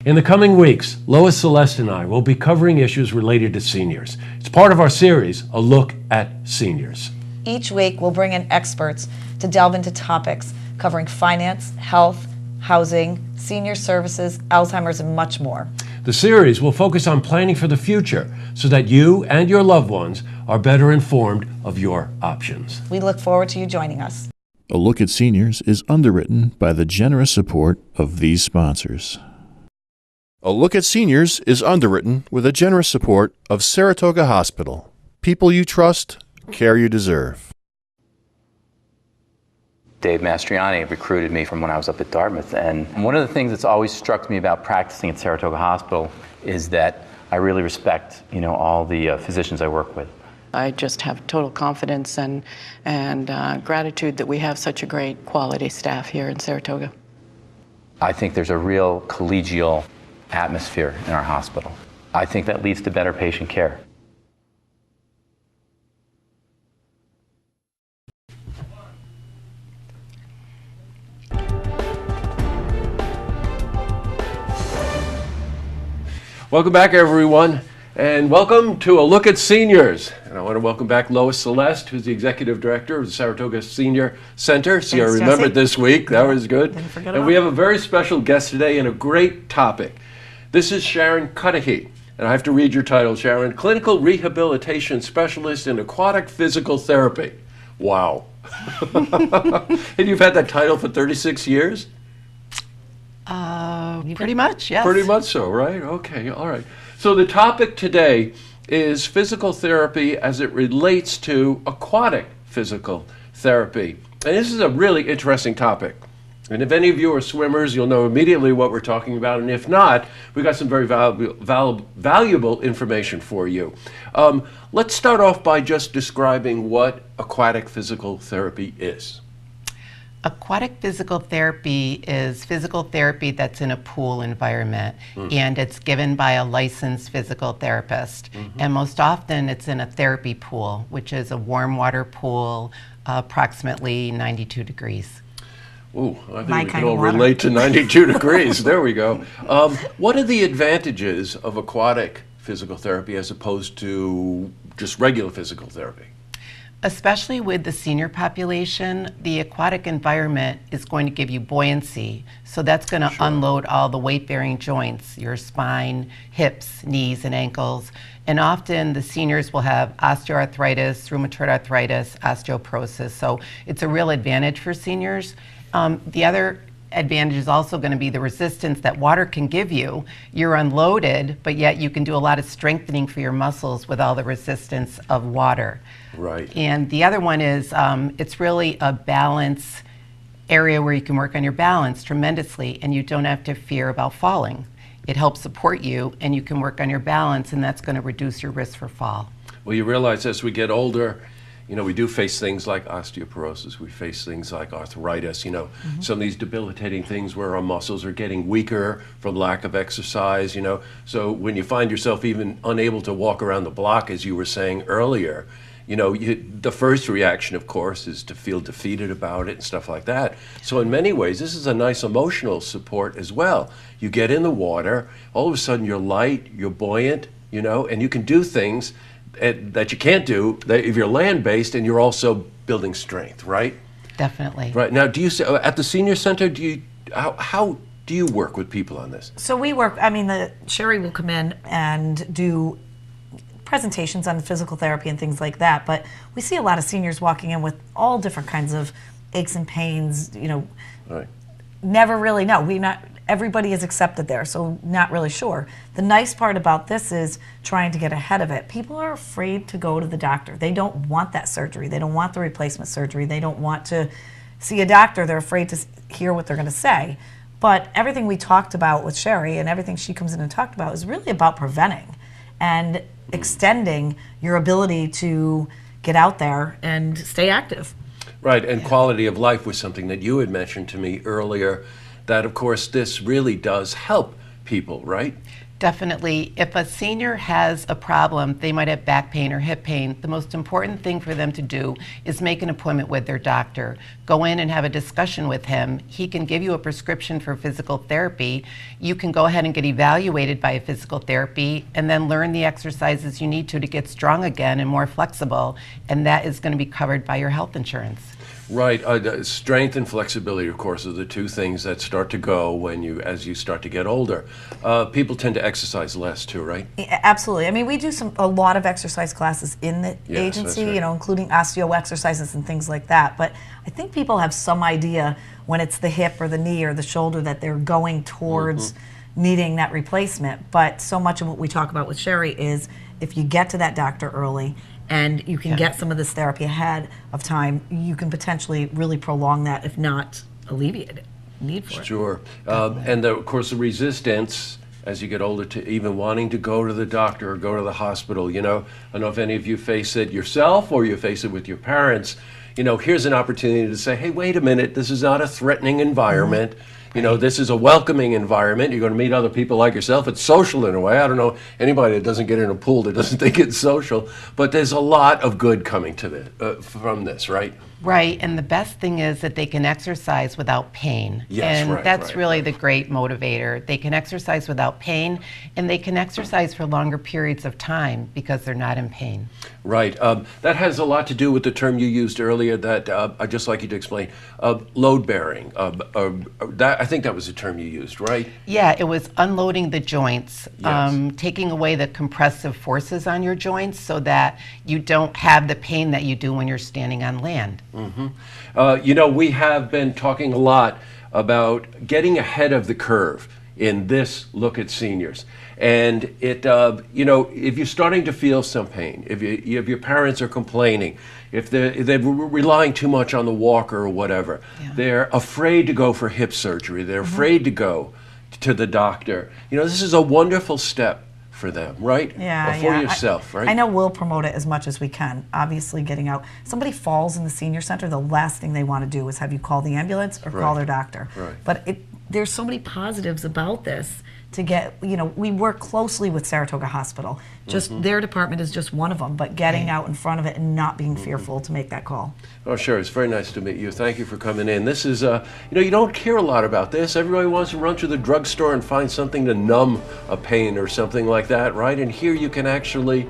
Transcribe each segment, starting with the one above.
In the coming weeks, Lois Celeste and I will be covering issues related to seniors. It's part of our series, A Look at Seniors. Each week, we'll bring in experts to delve into topics covering finance, health, housing, senior services, Alzheimer's, and much more. The series will focus on planning for the future so that you and your loved ones are better informed of your options. We look forward to you joining us. A Look at Seniors is underwritten by the generous support of these sponsors. A Look at Seniors is underwritten with the generous support of Saratoga Hospital. People you trust, care you deserve. Dave Mastriani recruited me from when I was up at Dartmouth, and one of the things that's always struck me about practicing at Saratoga Hospital is that I really respect, all the physicians I work with. I just have total confidence and gratitude that we have such a great quality staff here in Saratoga. I think there's a real collegial atmosphere in our hospital. I think that leads to better patient care. Welcome back, everyone, and welcome to A Look at Seniors. And I want to welcome back Lois Celeste, who's the Executive Director of the Saratoga Senior Center. See, I remembered this week. That was good. And we have a very special guest today and a great topic. This is Sharon Cudahy, and I have to read your title, Sharon. Clinical Rehabilitation Specialist in Aquatic Physical Therapy. Wow. And you've had that title for 36 years? Pretty much, yes. Pretty much so, right? Okay, all right. So the topic today is physical therapy as it relates to aquatic physical therapy. And this is a really interesting topic. And if any of you are swimmers, you'll know immediately what we're talking about. And if not, we've got some very valuable information for you. Let's start off by just describing what aquatic physical therapy is. Aquatic physical therapy is physical therapy that's in a pool environment, and it's given by a licensed physical therapist. And most often it's in a therapy pool, which is a warm water pool, approximately 92 degrees. Ooh, I think we can all relate to 92 degrees. There we go. What are the advantages of aquatic physical therapy as opposed to just regular physical therapy? Especially with the senior population, the aquatic environment is going to give you buoyancy. So that's going to unload all the weight-bearing joints, your spine, hips, knees, and ankles. And often the seniors will have osteoarthritis, rheumatoid arthritis, osteoporosis. So it's a real advantage for seniors. The other advantage is also going to be the resistance that water can give you. You're unloaded, but yet you can do a lot of strengthening for your muscles with all the resistance of water. Right. And the other one is it's really a balance area where you can work on your balance tremendously, and you don't have to fear about falling. It helps support you, and you can work on your balance, and that's going to reduce your risk for fall. Well, you realize as we get older, we do face things like osteoporosis. We face things like arthritis, some of these debilitating things where our muscles are getting weaker from lack of exercise, So when you find yourself even unable to walk around the block, as you were saying earlier, the first reaction, of course, is to feel defeated about it and stuff like that. So in many ways, this is a nice emotional support as well. You get in the water, all of a sudden you're light, you're buoyant, and you can do things that you can't do if you're land-based, and you're also building strength, right? Definitely. Right. Now, do you at the senior center? How do you work with people on this? So we work. Sherry will come in and do presentations on physical therapy and things like that. But we see a lot of seniors walking in with all different kinds of aches and pains. Right. Never really know. Everybody is accepted there, so not really sure. The nice part about this is trying to get ahead of it. People are afraid to go to the doctor. They don't want that surgery. They don't want the replacement surgery. They don't want to see a doctor. They're afraid to hear what they're going to say. But everything we talked about with Sherry and everything she comes in and talked about is really about preventing and extending your ability to get out there and stay active. Right, and quality of life was something that you had mentioned to me earlier, that of course this really does help people, right? Definitely. If a senior has a problem, they might have back pain or hip pain, the most important thing for them to do is make an appointment with their doctor. Go in and have a discussion with him. He can give you a prescription for physical therapy. You can go ahead and get evaluated by a physical therapy and then learn the exercises you need to get strong again and more flexible, and that is going to be covered by your health insurance. Right. Strength and flexibility, of course, are the two things that start to go as you start to get older. People tend to exercise less too, right? Yeah, absolutely. I mean, we do a lot of exercise classes in the agency, right. Including osteo exercises and things like that. But I think people have some idea when it's the hip or the knee or the shoulder that they're going towards needing that replacement. But so much of what we talk about with Sherry is if you get to that doctor early and you can get some of this therapy ahead of time, you can potentially really prolong that, if not alleviate it. Need for it. Sure. And of course, the resistance as you get older to even wanting to go to the doctor or go to the hospital. I don't know if any of you face it yourself or you face it with your parents. Here's an opportunity to say, hey, wait a minute, this is not a threatening environment. This is a welcoming environment. You're going to meet other people like yourself. It's social in a way. I don't know anybody that doesn't get in a pool that doesn't think it's social. But there's a lot of good coming to this, from this, right? Right, and the best thing is that they can exercise without pain. Yes, and right, that's right, really right. the great motivator. They can exercise without pain, and they can exercise for longer periods of time because they're not in pain. Right. That has a lot to do with the term you used earlier that I'd just like you to explain. Load bearing. I think that was the term you used, right? Yeah, it was unloading the joints, Yes. taking away the compressive forces on your joints so that you don't have the pain that you do when you're standing on land. We have been talking a lot about getting ahead of the curve in this look at seniors. And it, if you're starting to feel some pain, if your parents are complaining, if they're relying too much on the walker or whatever, they're afraid to go for hip surgery, they're afraid to go to the doctor. This is a wonderful step for them, right? Yeah, for yourself, right? I know we'll promote it as much as we can. Obviously, getting out. Somebody falls in the senior center, the last thing they want to do is have you call the ambulance or call their doctor. Right. But there's so many positives about this. To get, we work closely with Saratoga Hospital. Just their department is just one of them, but getting out in front of it and not being fearful to make that call. Oh, sure. It's very nice to meet you. Thank you for coming in. This is, you don't hear a lot about this. Everybody wants to run to the drugstore and find something to numb a pain or something like that, right? And here you can actually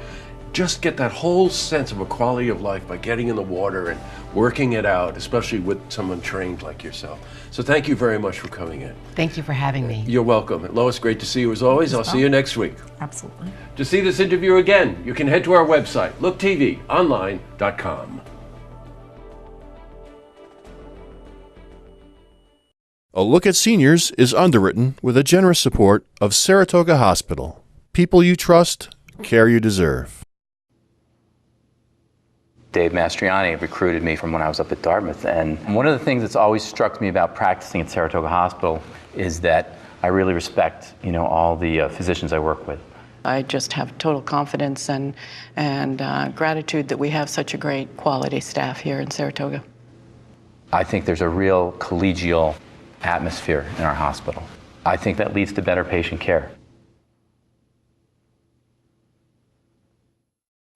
just get that whole sense of a quality of life by getting in the water and working it out, especially with someone trained like yourself. So thank you very much for coming in. Thank you for having me. You're welcome. Lois, great to see you as always. I'll see you next week. Absolutely. To see this interview again, you can head to our website, looktvonline.com. A Look at Seniors is underwritten with a generous support of Saratoga Hospital. People you trust, care you deserve. Dave Mastriani recruited me from when I was up at Dartmouth, and one of the things that's always struck me about practicing at Saratoga Hospital is that I really respect, all the physicians I work with. I just have total confidence and gratitude that we have such a great quality staff here in Saratoga. I think there's a real collegial atmosphere in our hospital. I think that leads to better patient care.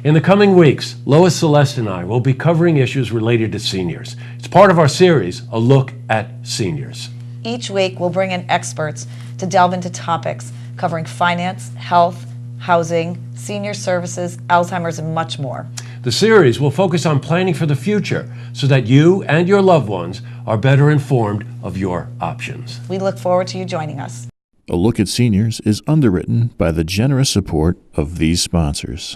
In the coming weeks, Lois Celeste and I will be covering issues related to seniors. It's part of our series, A Look at Seniors. Each week, we'll bring in experts to delve into topics covering finance, health, housing, senior services, Alzheimer's, and much more. The series will focus on planning for the future so that you and your loved ones are better informed of your options. We look forward to you joining us. A Look at Seniors is underwritten by the generous support of these sponsors.